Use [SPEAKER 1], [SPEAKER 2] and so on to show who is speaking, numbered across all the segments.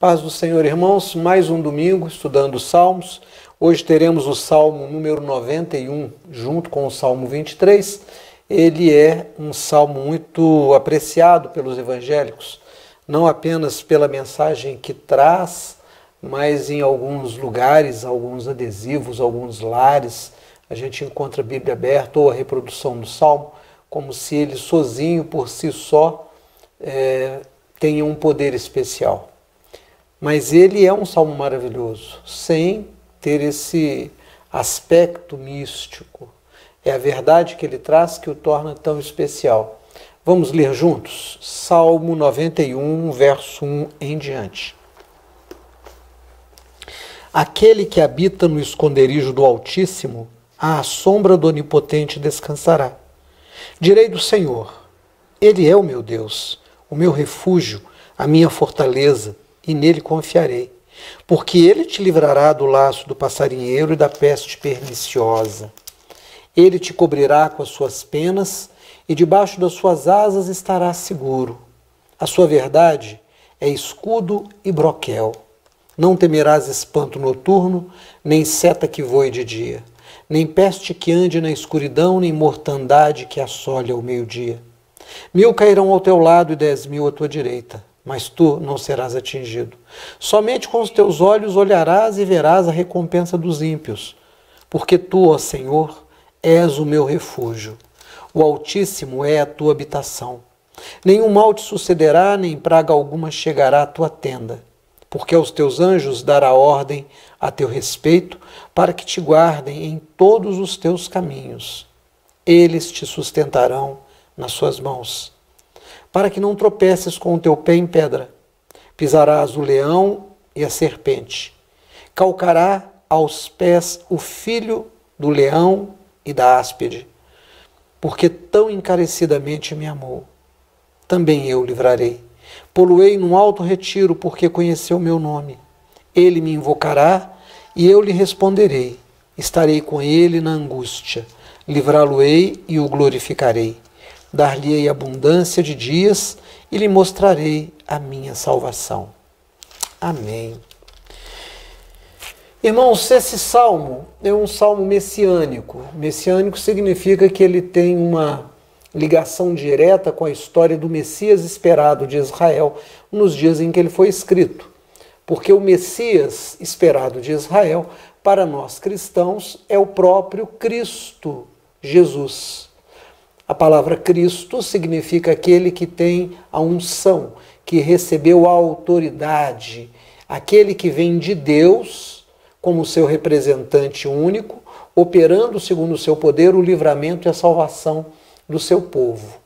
[SPEAKER 1] Paz do Senhor, irmãos, mais um domingo estudando os Salmos. Hoje teremos o Salmo número 91, junto com o Salmo 23. Ele é um salmo muito apreciado pelos evangélicos, não apenas pela mensagem que traz, mas em alguns lugares, alguns adesivos, alguns lares, a gente encontra a Bíblia aberta ou a reprodução do salmo, como se ele sozinho, por si só, tenha um poder especial. Mas ele é um salmo maravilhoso, sem ter esse aspecto místico. É a verdade que ele traz que o torna tão especial. Vamos ler juntos? Salmo 91, verso 1 em diante. Aquele que habita no esconderijo do Altíssimo, à sombra do Onipotente descansará. Direi do Senhor, Ele é o meu Deus, o meu refúgio, a minha fortaleza, e nele confiarei, porque ele te livrará do laço do passarinheiro e da peste perniciosa. Ele te cobrirá com as suas penas, e debaixo das suas asas estarás seguro. A sua verdade é escudo e broquel. Não temerás espanto noturno, nem seta que voe de dia, nem peste que ande na escuridão, nem mortandade que assole ao meio-dia. 1000 cairão ao teu lado e 10.000 à tua direita, mas tu não serás atingido. Somente com os teus olhos olharás e verás a recompensa dos ímpios, porque tu, ó Senhor, és o meu refúgio. O Altíssimo é a tua habitação. Nenhum mal te sucederá, nem praga alguma chegará à tua tenda, porque aos teus anjos dará ordem a teu respeito, para que te guardem em todos os teus caminhos. Eles te sustentarão nas suas mãos, para que não tropeces com o teu pé em pedra. Pisarás o leão e a serpente. Calcará aos pés o filho do leão e da áspide. Porque tão encarecidamente me amou, também eu o livrarei. Pô-lo-ei num alto retiro, porque conheceu o meu nome. Ele me invocará e eu lhe responderei. Estarei com ele na angústia. Livrá-lo-ei e o glorificarei. Dar-lhe-ei abundância de dias e lhe mostrarei a minha salvação. Amém. Irmãos, esse salmo é um salmo messiânico. Messiânico significa que ele tem uma ligação direta com a história do Messias esperado de Israel nos dias em que ele foi escrito. Porque o Messias esperado de Israel, para nós cristãos, é o próprio Cristo, Jesus. A palavra Cristo significa aquele que tem a unção, que recebeu a autoridade, aquele que vem de Deus como seu representante único, operando segundo o seu poder o livramento e a salvação do seu povo.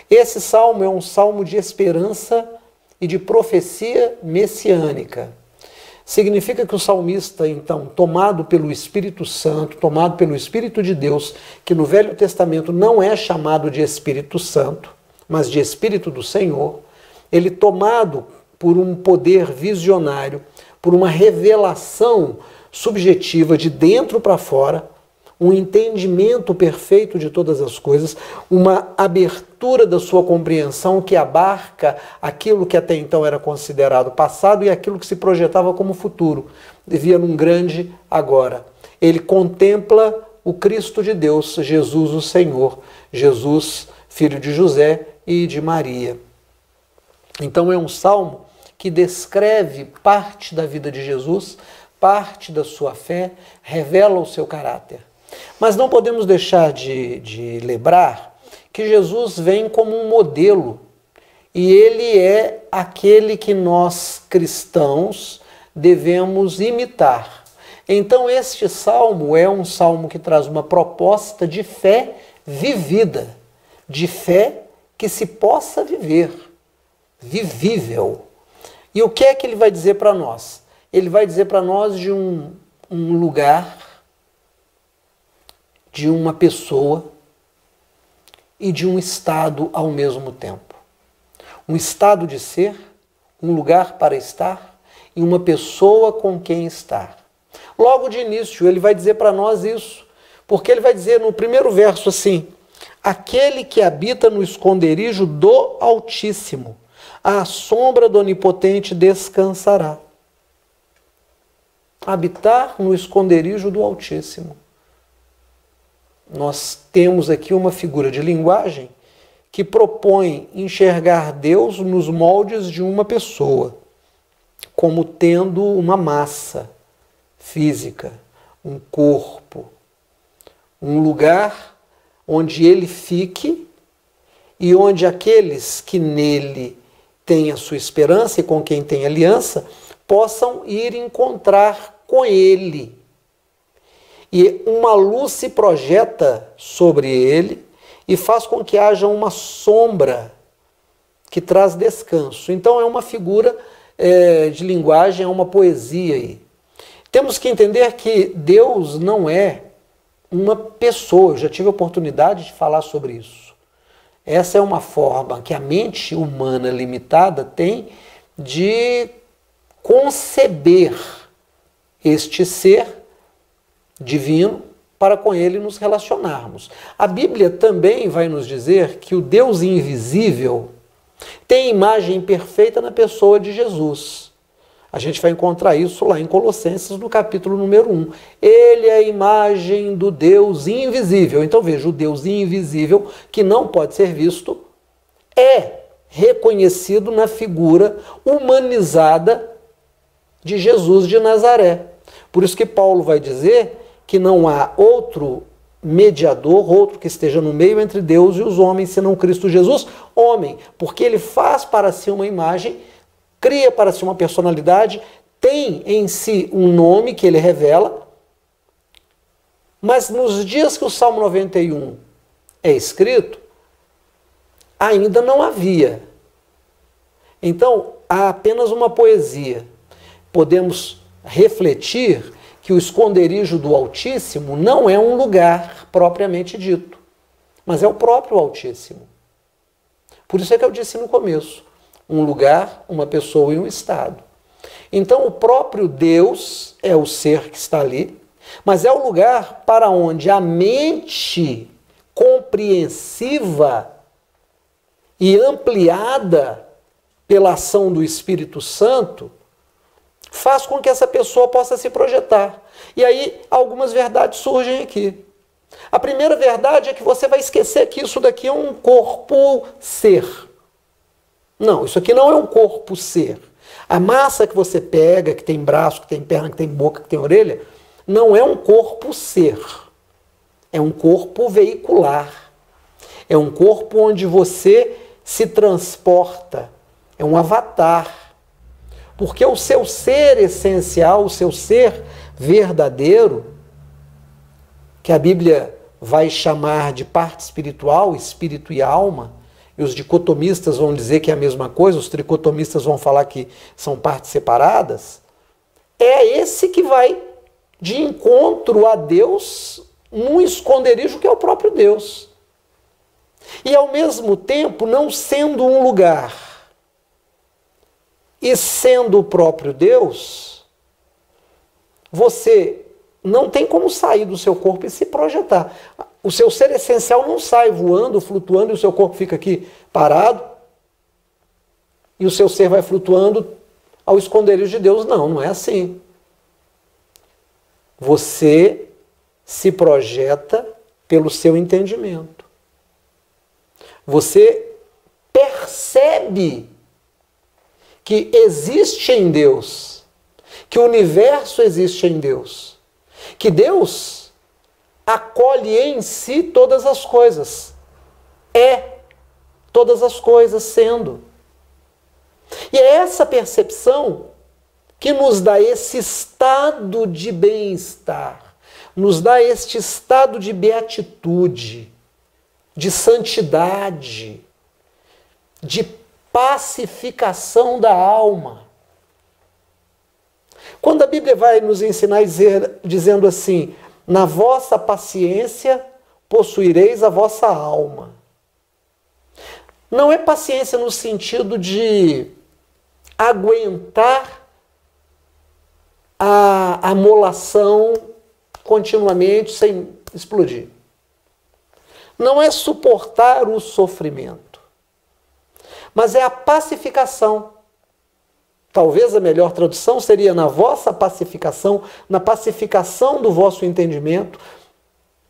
[SPEAKER 1] Esse salmo é um salmo de esperança e de profecia messiânica. Significa que o salmista, então, tomado pelo Espírito Santo, tomado pelo Espírito de Deus, que no Velho Testamento não é chamado de Espírito Santo, mas de Espírito do Senhor, ele tomado por um poder visionário, por uma revelação subjetiva de dentro para fora, um entendimento perfeito de todas as coisas, uma abertura da sua compreensão que abarca aquilo que até então era considerado passado e aquilo que se projetava como futuro, via num grande agora. Ele contempla o Cristo de Deus, Jesus o Senhor, Jesus, filho de José e de Maria. Então é um salmo que descreve parte da vida de Jesus, parte da sua fé, revela o seu caráter. Mas não podemos deixar de lembrar que Jesus vem como um modelo e ele é aquele que nós cristãos devemos imitar. Então este salmo é um salmo que traz uma proposta de fé vivida, de fé que se possa viver, vivível. E o que é que ele vai dizer para nós? Ele vai dizer para nós de um lugar, de uma pessoa e de um estado ao mesmo tempo. Um estado de ser, um lugar para estar e uma pessoa com quem estar. Logo de início ele vai dizer para nós isso, porque ele vai dizer no primeiro verso assim: aquele que habita no esconderijo do Altíssimo, à sombra do Onipotente descansará. habitar no esconderijo do Altíssimo. Nós temos aqui uma figura de linguagem que propõe enxergar Deus nos moldes de uma pessoa, como tendo uma massa física, um corpo, um lugar onde ele fique e onde aqueles que nele têm a sua esperança e com quem tem aliança possam ir encontrar com ele. E uma luz se projeta sobre ele e faz com que haja uma sombra que traz descanso. Então é uma figura de linguagem, é uma poesia aí. Temos que entender que Deus não é uma pessoa. Eu já tive a oportunidade de falar sobre isso. Essa é uma forma que a mente humana limitada tem de conceber este ser divino para com ele nos relacionarmos. A Bíblia também vai nos dizer que o Deus invisível tem imagem perfeita na pessoa de Jesus. A gente vai encontrar isso lá em Colossenses, no capítulo número 1. Ele é a imagem do Deus invisível. Então veja, o Deus invisível, que não pode ser visto, é reconhecido na figura humanizada de Jesus de Nazaré. Por isso que Paulo vai dizer que não há outro mediador, outro que esteja no meio entre Deus e os homens, senão Cristo Jesus, homem, porque ele faz para si uma imagem, cria para si uma personalidade, tem em si um nome que ele revela, mas nos dias que o Salmo 91 é escrito, ainda não havia. Então, há apenas uma poesia. Podemos refletir que o esconderijo do Altíssimo não é um lugar propriamente dito, mas é o próprio Altíssimo. Por isso é que eu disse no começo, um lugar, uma pessoa e um estado. Então o próprio Deus é o ser que está ali, mas é o lugar para onde a mente compreensiva e ampliada pela ação do Espírito Santo faz com que essa pessoa possa se projetar. E aí algumas verdades surgem aqui. A primeira verdade é que você vai esquecer que isso daqui é um corpo ser. Não, isso aqui não é um corpo ser. A massa que você pega, que tem braço, que tem perna, que tem boca, que tem orelha, não é um corpo ser. É um corpo veicular. É um corpo onde você se transporta. É um avatar. Porque o seu ser essencial, o seu ser verdadeiro, que a Bíblia vai chamar de parte espiritual, espírito e alma, e os dicotomistas vão dizer que é a mesma coisa, os tricotomistas vão falar que são partes separadas, é esse que vai de encontro a Deus num esconderijo que é o próprio Deus. E ao mesmo tempo, não sendo um lugar e sendo o próprio Deus, você não tem como sair do seu corpo e se projetar. O seu ser essencial não sai voando, flutuando, e o seu corpo fica aqui parado, e o seu ser vai flutuando ao esconderijo de Deus. Não, não é assim. Você se projeta pelo seu entendimento. Você percebe que existe em Deus, que o universo existe em Deus, que Deus acolhe em si todas as coisas, é todas as coisas sendo. E é essa percepção que nos dá esse estado de bem-estar, nos dá este estado de beatitude, de santidade, de pacificação da alma. Quando a Bíblia vai nos ensinar dizendo assim, na vossa paciência possuireis a vossa alma. Não é paciência no sentido de aguentar a amolação continuamente sem explodir. Não é suportar o sofrimento, mas é a pacificação. Talvez a melhor tradução seria na vossa pacificação, na pacificação do vosso entendimento,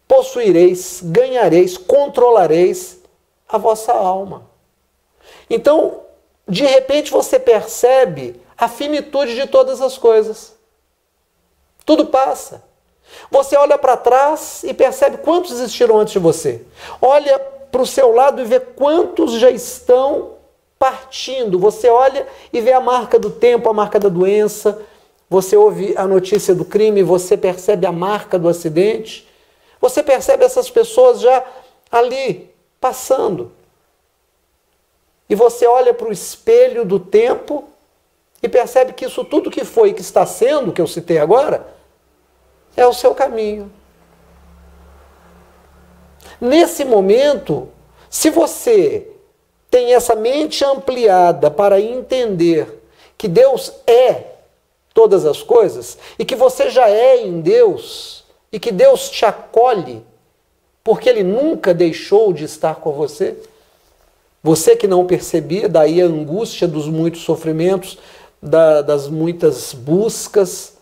[SPEAKER 1] possuireis, ganhareis, controlareis a vossa alma. Então, de repente você percebe a finitude de todas as coisas. Tudo passa. Você olha para trás e percebe quantos existiram antes de você. Olha para o seu lado e vê quantos já estão partindo. Você olha e vê a marca do tempo, a marca da doença. Você ouve a notícia do crime, você percebe a marca do acidente. Você percebe essas pessoas já ali, passando. E você olha para o espelho do tempo e percebe que isso tudo que foi e que está sendo, que eu citei agora, é o seu caminho. Nesse momento, se você tem essa mente ampliada para entender que Deus é todas as coisas e que você já é em Deus e que Deus te acolhe porque Ele nunca deixou de estar com você, você que não percebia, daí a angústia dos muitos sofrimentos, das muitas buscas,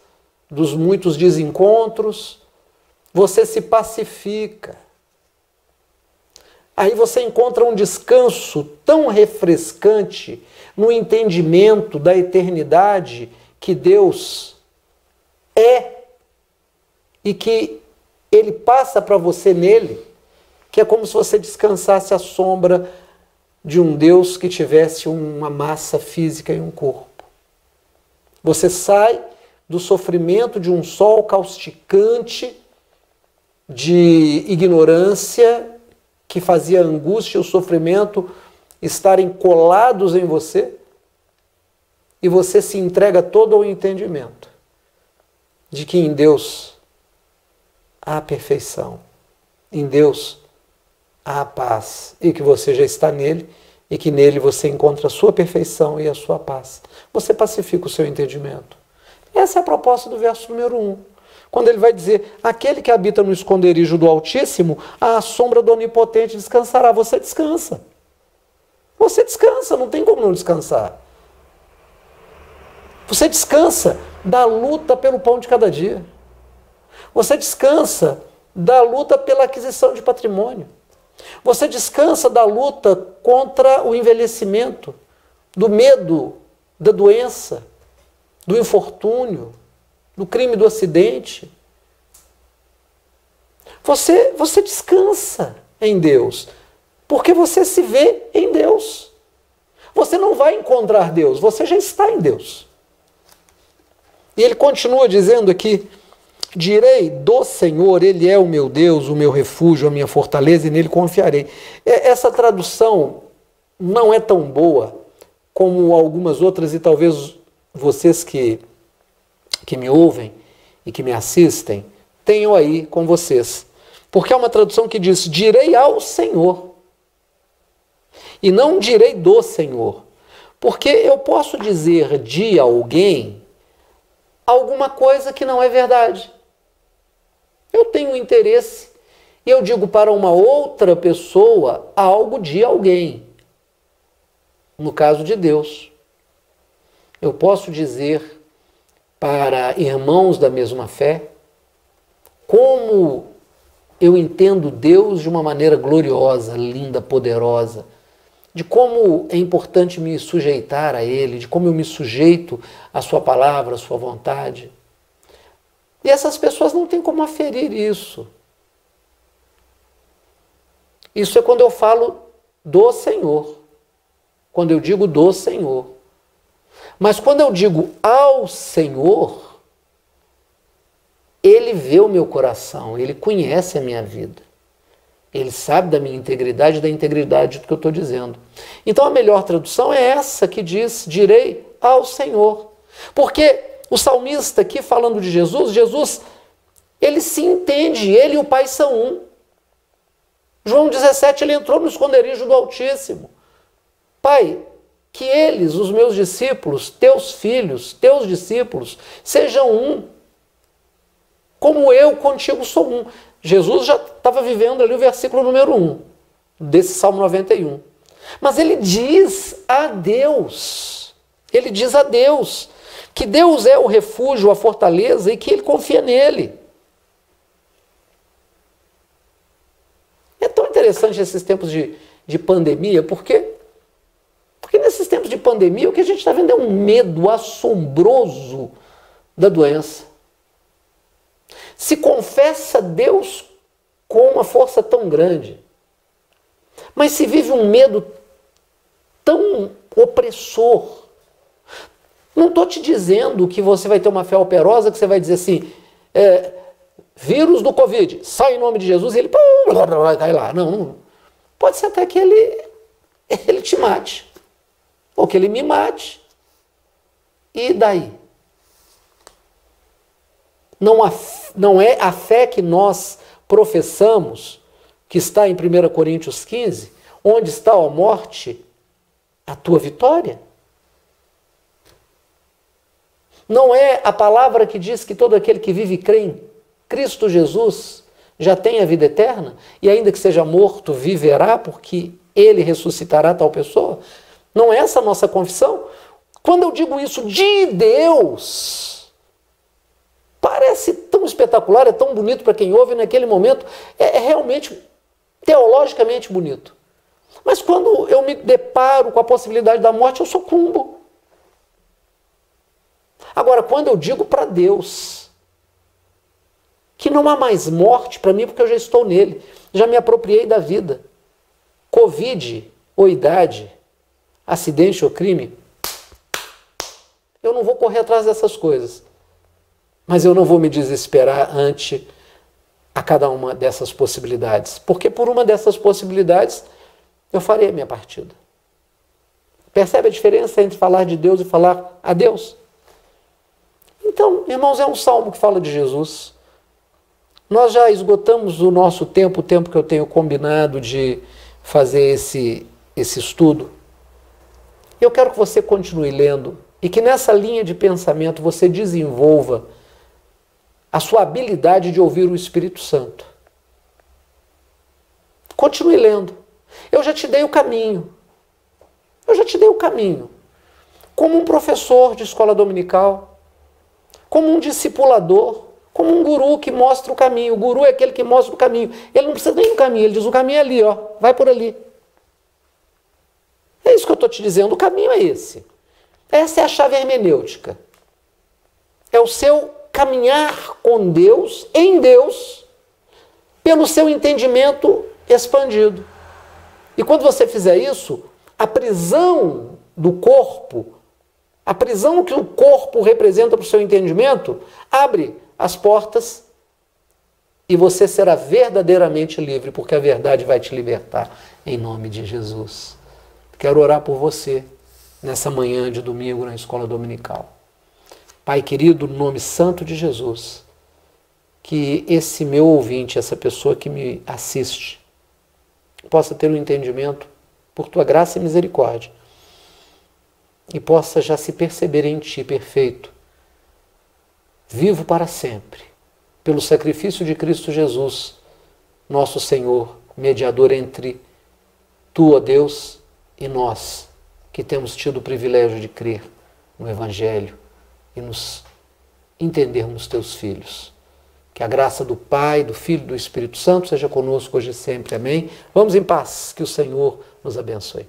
[SPEAKER 1] dos muitos desencontros, você se pacifica. Aí você encontra um descanso tão refrescante no entendimento da eternidade que Deus é e que Ele passa para você nele, que é como se você descansasse à sombra de um Deus que tivesse uma massa física e um corpo. Você sai do sofrimento de um sol causticante, de ignorância, que fazia a angústia e o sofrimento estarem colados em você, e você se entrega todo ao entendimento de que em Deus há perfeição, em Deus há paz, e que você já está nele, e que nele você encontra a sua perfeição e a sua paz. Você pacifica o seu entendimento. Essa é a proposta do verso número 1. Quando ele vai dizer, aquele que habita no esconderijo do Altíssimo, à sombra do Onipotente descansará. Você descansa. Você descansa, não tem como não descansar. Você descansa da luta pelo pão de cada dia. Você descansa da luta pela aquisição de patrimônio. Você descansa da luta contra o envelhecimento, do medo da doença, do infortúnio, do crime, do acidente. Você descansa em Deus, porque você se vê em Deus. Você não vai encontrar Deus, você já está em Deus. E ele continua dizendo aqui, direi do Senhor, Ele é o meu Deus, o meu refúgio, a minha fortaleza, e nele confiarei. Essa tradução não é tão boa como algumas outras, e talvez vocês que me ouvem e que me assistem tenham aí com vocês. Porque é uma tradução que diz, direi ao Senhor, e não direi do Senhor. Porque eu posso dizer de alguém alguma coisa que não é verdade. Eu tenho interesse e eu digo para uma outra pessoa algo de alguém. No caso de Deus, eu posso dizer para irmãos da mesma fé como eu entendo Deus de uma maneira gloriosa, linda, poderosa, de como é importante me sujeitar a Ele, de como eu me sujeito à Sua palavra, à Sua vontade. E essas pessoas não têm como aferir isso. Isso é quando eu falo do Senhor. Quando eu digo do Senhor. Mas quando eu digo ao Senhor, Ele vê o meu coração, Ele conhece a minha vida. Ele sabe da minha integridade e da integridade do que eu estou dizendo. Então a melhor tradução é essa que diz, direi ao Senhor. Porque o salmista aqui falando de Jesus, ele se entende, ele e o Pai são um. João 17, ele entrou no esconderijo do Altíssimo. Pai, que eles, os meus discípulos, teus filhos, teus discípulos, sejam um. Como eu contigo sou um. Jesus já estava vivendo ali o versículo número 1 desse Salmo 91. Mas ele diz a Deus, Ele diz a Deus que Deus é o refúgio, a fortaleza e que ele confia nele. É tão interessante esses tempos de pandemia, porque nesses tempos de pandemia o que a gente está vendo é um medo assombroso da doença. Se confessa Deus com uma força tão grande, mas se vive um medo tão opressor. Não estou te dizendo que você vai ter uma fé operosa, que você vai dizer assim, vírus do Covid, sai em nome de Jesus e ele cai lá. Não. Pode ser até que ele te mate, ou que ele me mate. E daí? Não é a fé que nós professamos, que está em 1 Coríntios 15, onde está a morte, a tua vitória? Não é a palavra que diz que todo aquele que vive e crê em Cristo Jesus já tem a vida eterna, e ainda que seja morto, viverá, porque ele ressuscitará tal pessoa? Não é essa a nossa confissão? Quando eu digo isso de Deus, parece tão espetacular, é tão bonito para quem ouve, naquele momento é realmente teologicamente bonito. Mas quando eu me deparo com a possibilidade da morte, eu sucumbo. Agora, quando eu digo para Deus que não há mais morte para mim, porque eu já estou nele, já me apropriei da vida. Covid ou idade, acidente ou crime, eu não vou correr atrás dessas coisas. Mas eu não vou me desesperar ante a cada uma dessas possibilidades, porque por uma dessas possibilidades eu farei a minha partida. Percebe a diferença entre falar de Deus e falar a Deus? Então, irmãos, é um salmo que fala de Jesus. Nós já esgotamos o nosso tempo, o tempo que eu tenho combinado de fazer esse estudo. Eu quero que você continue lendo e que nessa linha de pensamento você desenvolva a sua habilidade de ouvir o Espírito Santo. Continue lendo. Eu já te dei o caminho. Eu já te dei o caminho. Como um professor de escola dominical, como um discipulador, como um guru que mostra o caminho. O guru é aquele que mostra o caminho. Ele não precisa nem do caminho, ele diz o caminho é ali, ó, vai por ali. É isso que eu estou te dizendo, o caminho é esse. Essa é a chave hermenêutica. É o seu caminhar com Deus, em Deus, pelo seu entendimento expandido. E quando você fizer isso, a prisão do corpo, a prisão que o corpo representa para o seu entendimento, abre as portas e você será verdadeiramente livre, porque a verdade vai te libertar, em nome de Jesus. Quero orar por você nessa manhã de domingo na escola dominical. Pai querido, no nome santo de Jesus, que esse meu ouvinte, essa pessoa que me assiste, possa ter um entendimento por tua graça e misericórdia e possa já se perceber em ti perfeito, vivo para sempre, pelo sacrifício de Cristo Jesus, nosso Senhor, mediador entre tu, ó Deus, e nós, que temos tido o privilégio de crer no Evangelho e nos entendermos teus filhos. Que a graça do Pai, do Filho e do Espírito Santo seja conosco hoje e sempre. Amém? Vamos em paz. Que o Senhor nos abençoe.